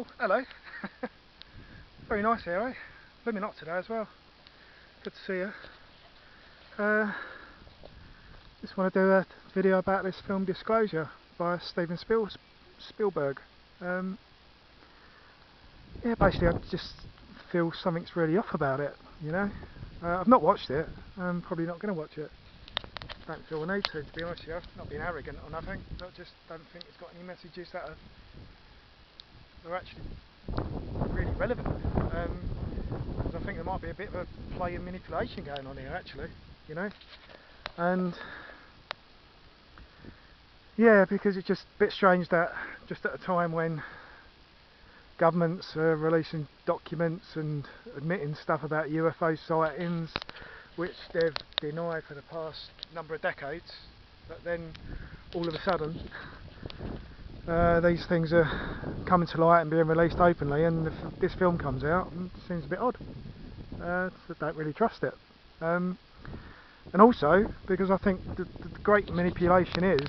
Oh, hello. Very nice here, eh? Blooming hot today as well. Good to see you. Just want to do a video about this film Disclosure by Steven Spielberg. Yeah, basically I just feel something's really off about it, you know. I've not watched it, I'm probably not going to watch it. Don't feel I need to be honest with you. Not being arrogant or nothing, but just don't think it's got any messages that are actually really relevant. Because I think there might be a bit of a play and manipulation going on here actually, you know. And yeah, because it's just a bit strange that just at a time when governments are releasing documents and admitting stuff about UFO sightings, which they've denied for the past number of decades, but then all of a sudden these things are coming to light and being released openly, and if this film comes out, it seems a bit odd. So I don't really trust it. And also because I think the great manipulation is,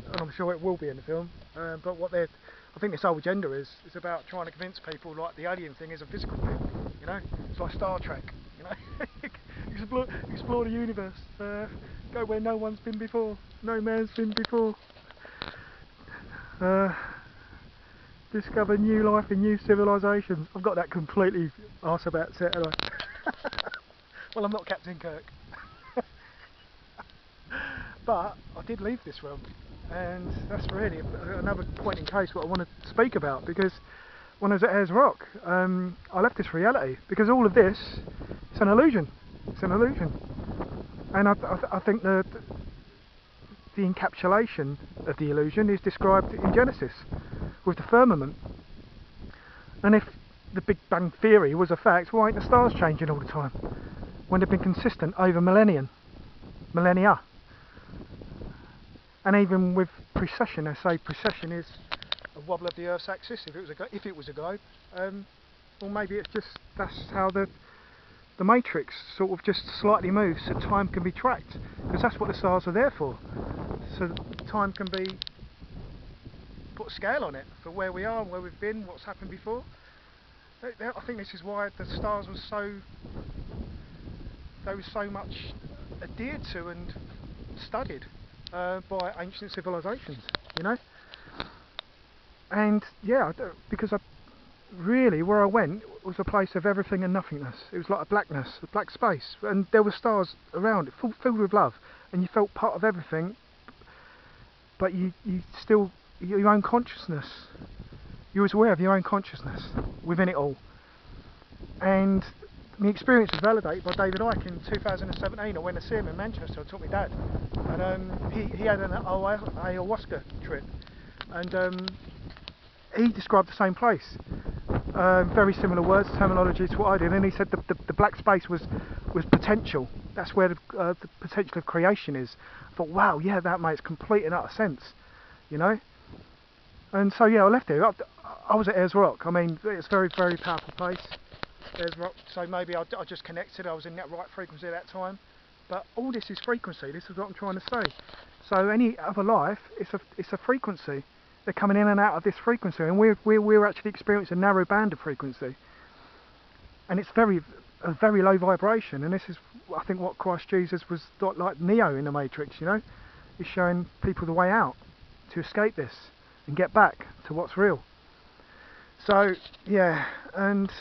and I'm sure it will be in the film, but I think this whole agenda is about trying to convince people like the alien thing is a physical thing, you know. It's like Star Trek, you know. explore the universe, go where no one's been before, no man's been before, discover new life and new civilizations. I've got that completely arse about set, haven't I? Well, I'm not Captain Kirk. But I did leave this film, and that's really another point in case what I want to speak about, because when I was at Ayers Rock, I left this reality, because all of this is an illusion. It's an illusion. And I think the encapsulation of the illusion is described in Genesis with the firmament. And if the Big Bang Theory was a fact, why ain't the stars changing all the time when they've been consistent over millennia? And even with precession, they say precession is a wobble of the Earth's axis if it was a globe. Or maybe it's just that's how the matrix sort of just slightly moves so time can be tracked, because that's what the stars are there for. So time can be put a scale on it for where we are, where we've been, what's happened before. I think this is why the stars were so much adhered to and studied by ancient civilizations, you know. And yeah, because really where I went was a place of everything and nothingness. It was like a blackness, a black space, and there were stars around it, filled with love, and you felt part of everything, but you still, your own consciousness, you was aware of your own consciousness within it all. And the experience was validated by David Icke in 2017. I went to see him in Manchester. I took my dad, and he had an ayahuasca trip, and he described the same place. Very similar words, terminology to what I did, and he said the black space was potential. That's where the potential of creation is. I thought, wow, yeah, that makes complete and utter sense, you know. And so yeah, I left there. I was at Ayers Rock. I mean, it's a very, very powerful place, Ayers Rock. So maybe I just connected. I was in that right frequency at that time. But all this is frequency. This is what I'm trying to say. So any other life, it's a frequency. They're coming in and out of this frequency, and we're actually experiencing a narrow band of frequency, and it's a very low vibration. And this is, I think, what Christ Jesus was like Neo in the Matrix, you know. He's showing people the way out to escape this and get back to what's real. So yeah, and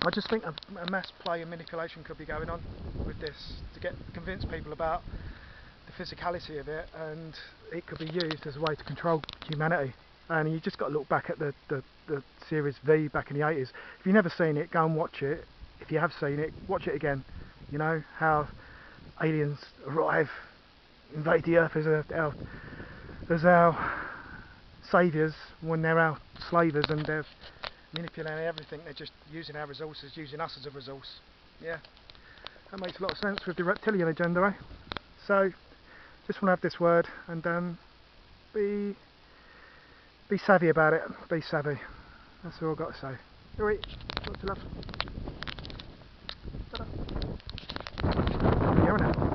I just think a mass play and manipulation could be going on with this to convince people about the physicality of it, and it could be used as a way to control humanity. And you just got to look back at the series V back in the 80s. If you've never seen it, go and watch it. If you have seen it, watch it again. You know how aliens arrive, invade the earth as our saviours when they're our slavers, and they're manipulating everything. They're just using our resources, using us as a resource. Yeah, that makes a lot of sense with the reptilian agenda, eh? So just want to have this word, and be savvy about it. Be savvy. That's all I've got to say. Alright, lots of love. Ta-da. Here and out.